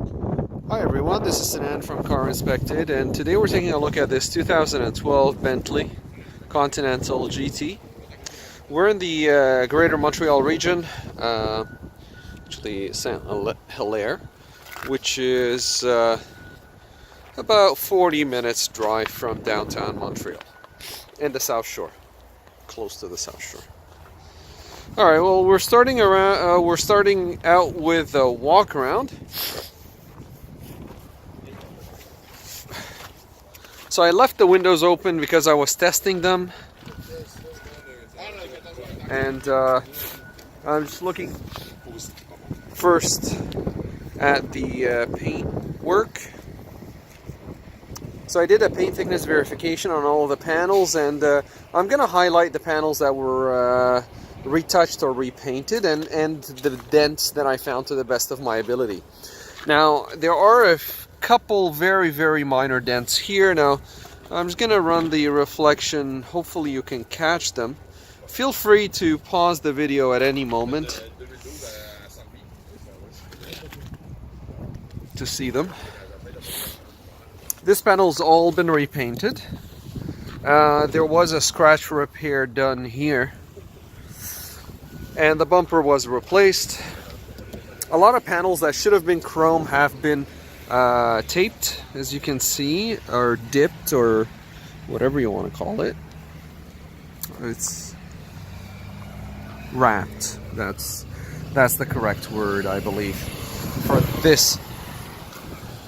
Hi everyone, this is Sinan from CarInspected, and today we're taking a look at this 2012 Bentley Continental GT. We're in the greater Montreal region, actually Saint Hilaire, which is about 40 minutes drive from downtown Montreal, in the South Shore, close to the South Shore. All right, well, we're starting out with a walk around. So I left the windows open because I was testing them, and I'm just looking first at the paint work. So I did a paint thickness verification on all of the panels, and I'm going to highlight the panels that were retouched or repainted, and the dents that I found to the best of my ability. Now, there are a couple very minor dents here. Now, I'm just going to run the reflection. Hopefully you can catch them. Feel free to pause the video at any moment to see them. This panel's all been repainted. There was a scratch repair done here, and the bumper was replaced. A lot of panels that should have been chrome have been taped, as you can see, or dipped, or whatever you want to call it. It's wrapped. That's the correct word, I believe, for this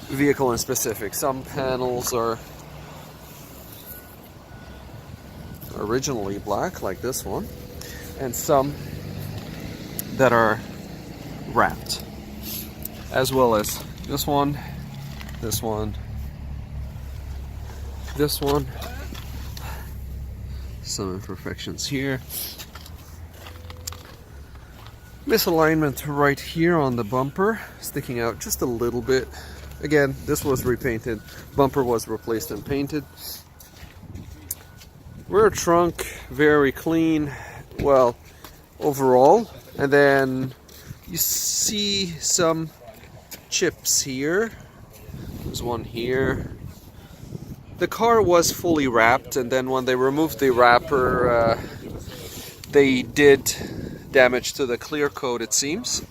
vehicle in specific. Some panels are originally black, like this one, and some that are wrapped, as well as this one, this one, this one. Some imperfections here. Misalignment right here on the bumper, sticking out just a little bit. Again, this was repainted. Bumper was replaced and painted. Rear trunk, very clean, well, overall. And then you see some chips here. There's one here. The car was fully wrapped, and then when they removed the wrapper, they did damage to the clear coat, it seems.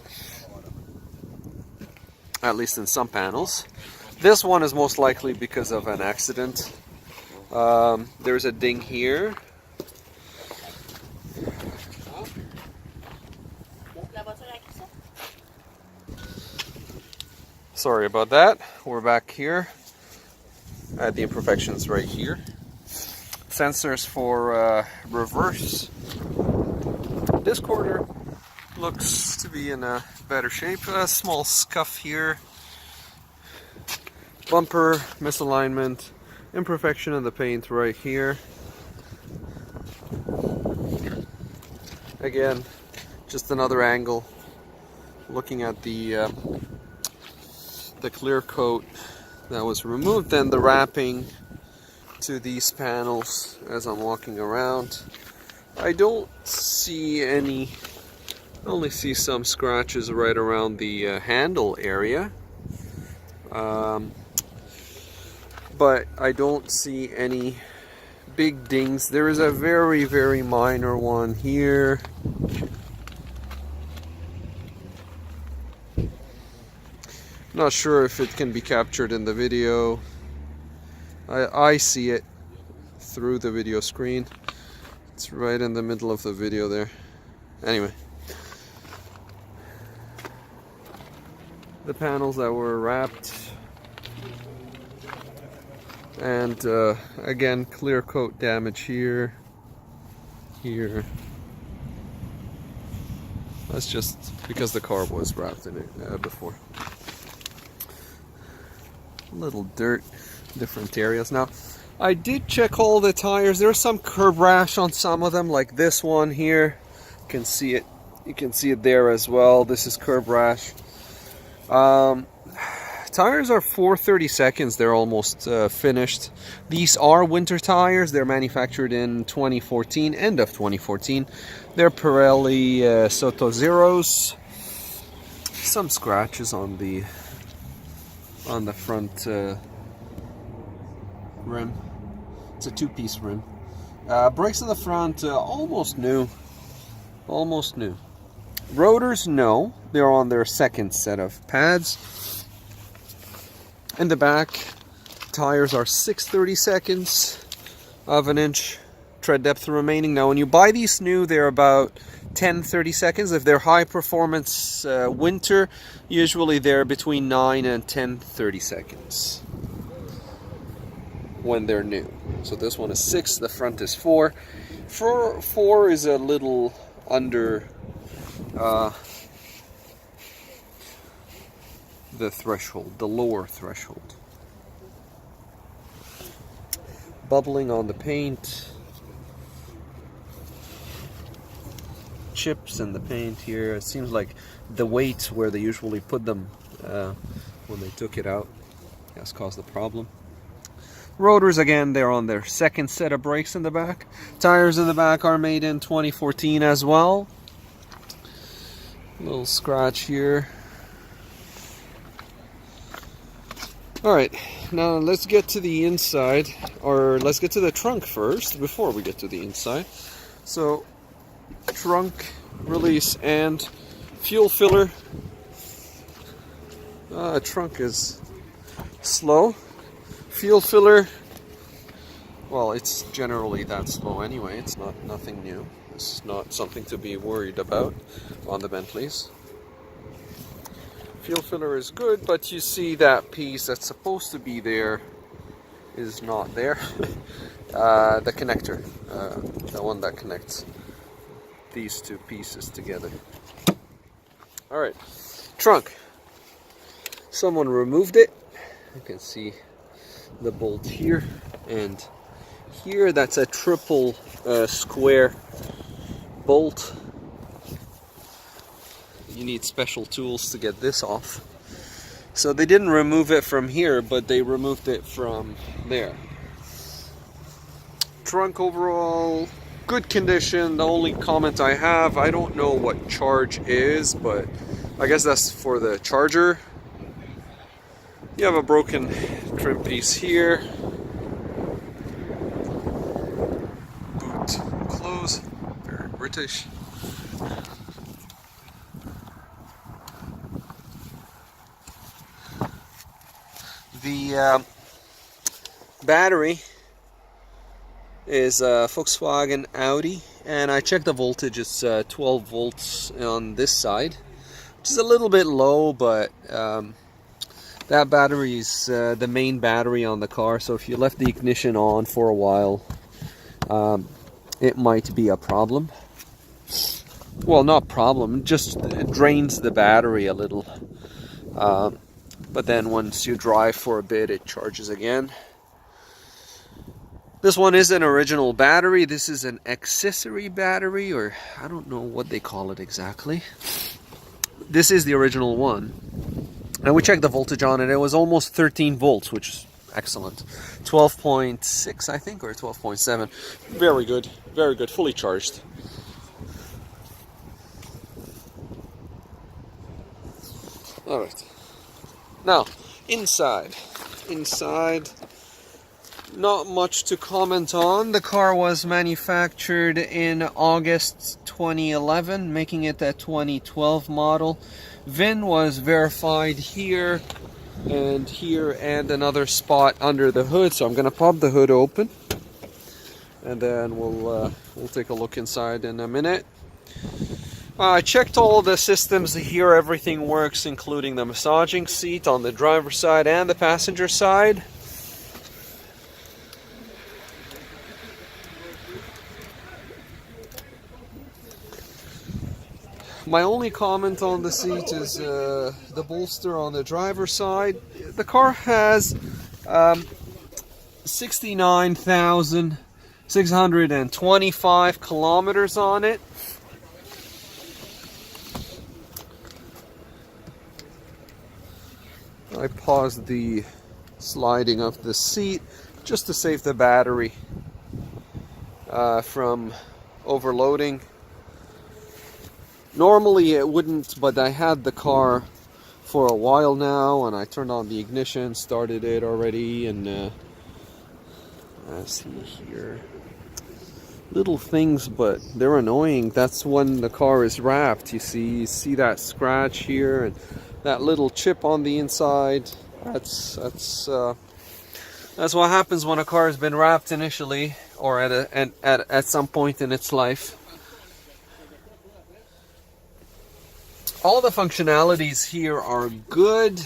At least in some panels. This one is most likely because of an accident. There's a ding here. Sorry about that. We're back here. I had the imperfections right here. Sensors for reverse. This corner looks to be in a better shape. A small scuff here. Bumper misalignment. Imperfection in the paint right here. Again, just another angle looking at the clear coat that was removed, and the wrapping to these panels as I'm walking around. I don't see any, I only see some scratches right around the handle area, but I don't see any big dings. There is a very minor one here. Not sure if it can be captured in the video. I see it through the video screen. It's right in the middle of the video there. Anyway, the panels that were wrapped, and again, clear coat damage here, here. That's just because the car was wrapped in it before. Little dirt, different areas. Now, I did check all the tires. There's some curb rash on some of them, like this one here. You can see it. You can see it there as well. This is curb rash. Tires are 432nds. They're almost finished. These are winter tires. They're manufactured in 2014, end of 2014. They're Pirelli Soto Zeros. Some scratches on the on the front rim. It's a two-piece rim. Brakes in the front, almost new. Almost new. Rotors, no. They're on their second set of pads. In the back, tires are 6/32 of an inch tread depth remaining. Now, when you buy these new, they're about 10/32. If they're high performance winter, usually they're between 9 and 10/32 when they're new. So this one is 6, the front is 4. 4 is a little under the threshold, the lower threshold. Bubbling on the paint. Chips in the paint here. It seems like the weight where they usually put them when they took it out has caused the problem. Rotors, again, they're on their second set of brakes in the back. Tires in the back are made in 2014 as well. Little scratch here. Alright, now let's get to the inside, or let's get to the trunk first before we get to the inside. So, trunk release and fuel filler. Trunk is slow. Fuel filler, well, it's generally that slow anyway. It's nothing new. It's not something to be worried about on the Bentleys. Fuel filler is good, but you see that piece that's supposed to be there is not there. The connector, the one that connects these two pieces together. Alright, trunk. Someone removed it. You can see the bolt here and here. That's a triple square bolt. You need special tools to get this off. So they didn't remove it from here, but they removed it from there. Trunk overall, good condition. The only comment I have, I don't know what charge is, but I guess that's for the charger. You have a broken trim piece here. Boot close, very British. The battery is a Volkswagen Audi, and I checked the voltage. It's 12 volts on this side, which is a little bit low, but that battery is the main battery on the car, so if you left the ignition on for a while, it might be a problem. Well, not problem, just it drains the battery a little. But then once you drive for a bit, it charges again. This one is an original battery. This is an accessory battery, or I don't know what they call it exactly. This is the original one. And we checked the voltage on it. It was almost 13 volts, which is excellent. 12.6, I think, or 12.7. Very good, fully charged. All right. Now, inside, not much to comment on. The car was manufactured in August 2011, making it a 2012 model. VIN was verified here and another spot under the hood. So I'm gonna pop the hood open, and then we'll take a look inside in a minute. I checked all the systems here. Everything works, including the massaging seat on the driver's side and the passenger side. My only comment on the seat is the bolster on the driver's side. The car has 69,625 kilometers on it. I paused the sliding of the seat just to save the battery from overloading. Normally it wouldn't, but I had the car for a while now, and I turned on the ignition, started it already, and let's see here. Little things, but they're annoying. That's when the car is wrapped. You see that scratch here and that little chip on the inside. That's what happens when a car has been wrapped initially, or at some point in its life. All the functionalities here are good.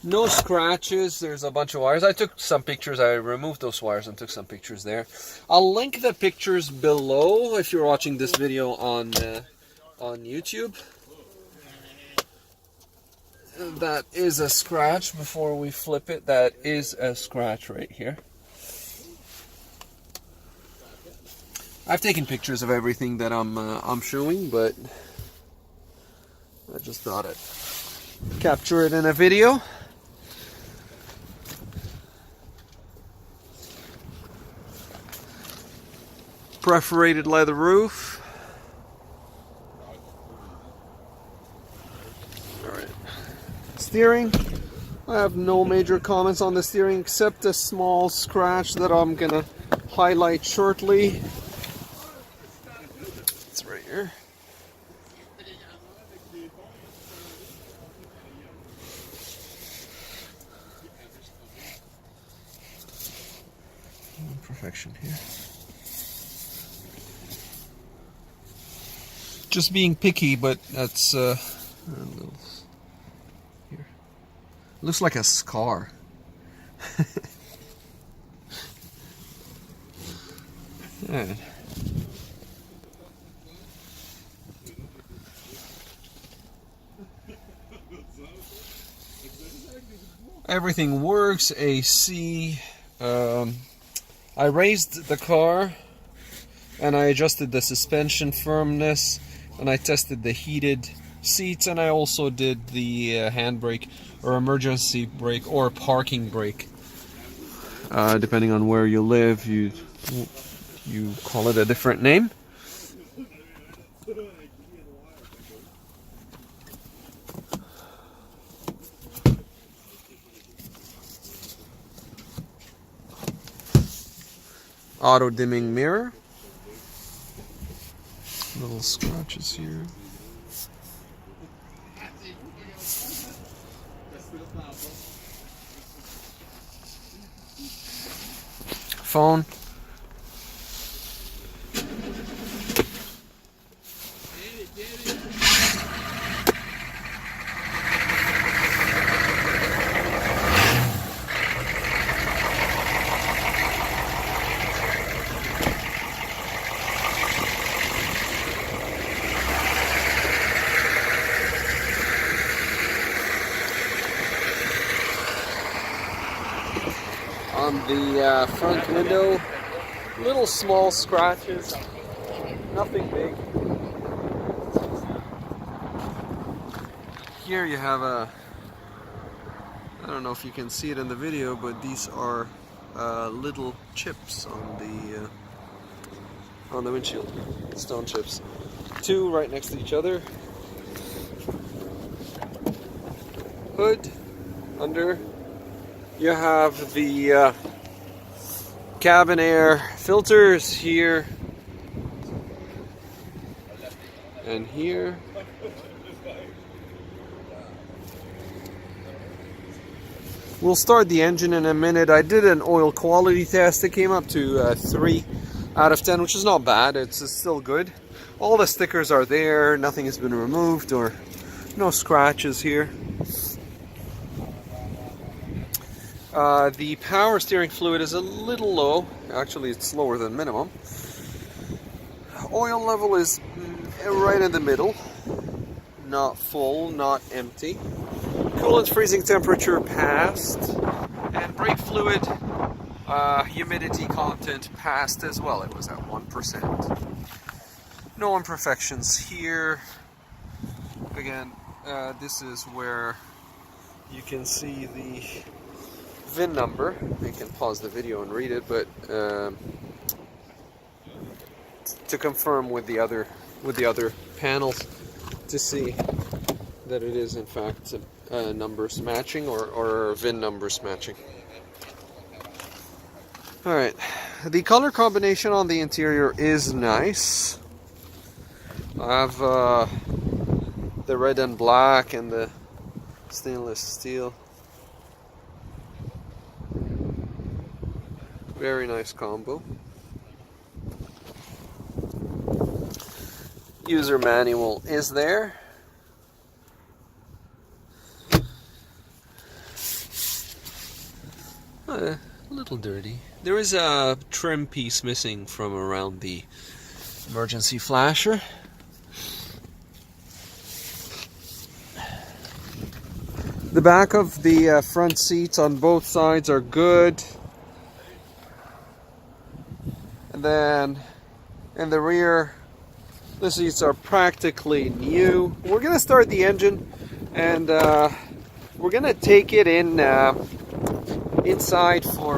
No scratches. There's a bunch of wires. I took some pictures. I removed those wires and took some pictures there. I'll link the pictures below if you're watching this video on YouTube. That is a scratch. Before we flip it, that is a scratch right here. I've taken pictures of everything that I'm showing, but I just thought I'd capture it in a video. Perforated leather roof. Alright. Steering. I have no major comments on the steering except a small scratch that I'm gonna highlight shortly. It's right here. Imperfection here. Just being picky, but that's a little here. Looks like a scar. Yeah. Everything works. AC. I raised the car and I adjusted the suspension firmness. And I tested the heated seats, and I also did the handbrake or emergency brake or parking brake. Depending on where you live, you call it a different name. Auto dimming mirror. Little scratches here. Phone. On the front window, little small scratches, nothing big. Here you have I don't know if you can see it in the video, but these are little chips on the windshield, stone chips. Two right next to each other. Hood, under. You have the cabin air filters here and here. We'll start the engine in a minute. I did an oil quality test. It came up to 3 out of 10, which is not bad. It's still good. All the stickers are there. Nothing has been removed or no scratches here. The power steering fluid is a little low. Actually, it's lower than minimum. Oil level is right in the middle. Not full, not empty. Coolant freezing temperature passed. And brake fluid humidity content passed as well. It was at 1%. No imperfections here. Again, this is where you can see the VIN number. You can pause the video and read it, but to confirm with the other panels to see that it is in fact numbers matching or VIN numbers matching. Alright, the color combination on the interior is nice. I have the red and black and the stainless steel. Very nice combo. User manual is there. A little dirty. There is a trim piece missing from around the emergency flasher. The back of the front seats on both sides are good. And then in the rear, the seats are practically new. We're going to start the engine and we're going to take it in inside for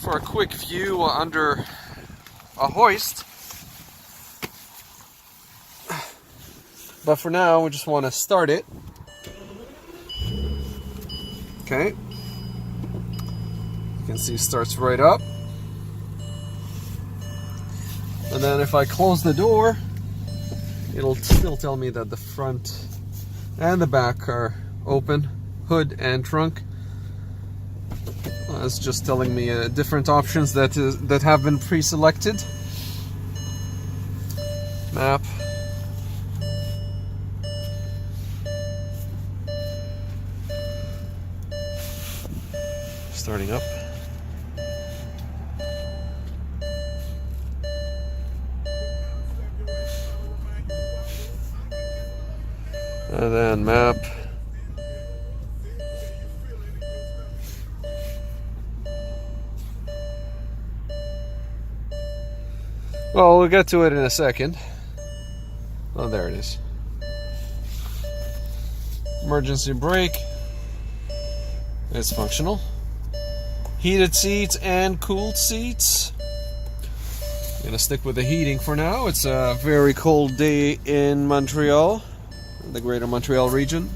a quick view under a hoist. But for now, we just want to start it. Okay. You can see it starts right up. And then if I close the door, it'll still tell me that the front and the back are open, hood and trunk. It's just telling me different options that have been pre-selected. Map. Starting up. And then map. Well, we'll get to it in a second. Oh, there it is. Emergency brake. It's functional. Heated seats and cooled seats. I'm gonna stick with the heating for now. It's a very cold day in Montreal, the greater Montreal region.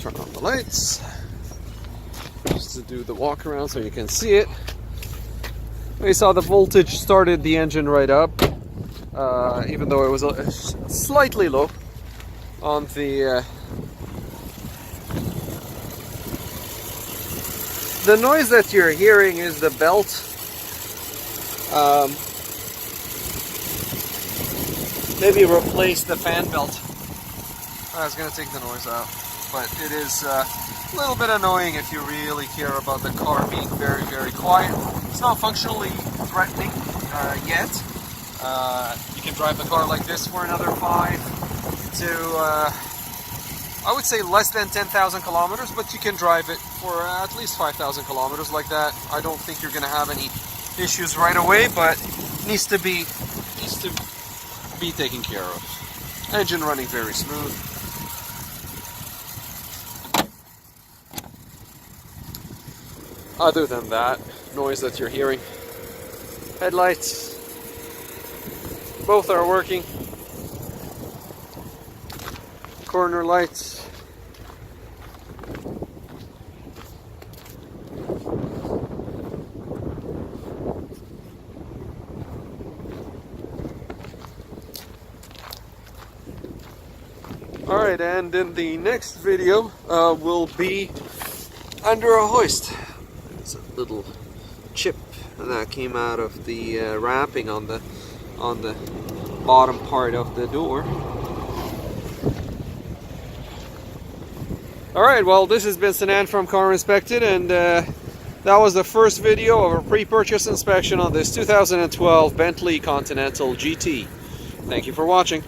Turn on the lights just to do the walk around so you can see it. We saw the voltage started the engine right up, even though it was slightly low on the noise that you're hearing is the belt. Maybe replace the fan belt. I was going to take the noise out, but it is a little bit annoying if you really care about the car being very, very quiet. It's not functionally threatening yet. You can drive the car like this for another 5 to, I would say less than 10,000 kilometers, but you can drive it for at least 5,000 kilometers like that. I don't think you're going to have any issues right away, but needs to be taken care of. Engine running very smooth. Other than that, noise that you're hearing. Headlights, both are working. Corner lights. Alright, and in the next video will be under a hoist. There's a little chip that came out of the wrapping on the bottom part of the door. Alright, well, this has been Sinan from CarInspected, and that was the first video of a pre-purchase inspection on this 2012 Bentley Continental GT. Thank you for watching.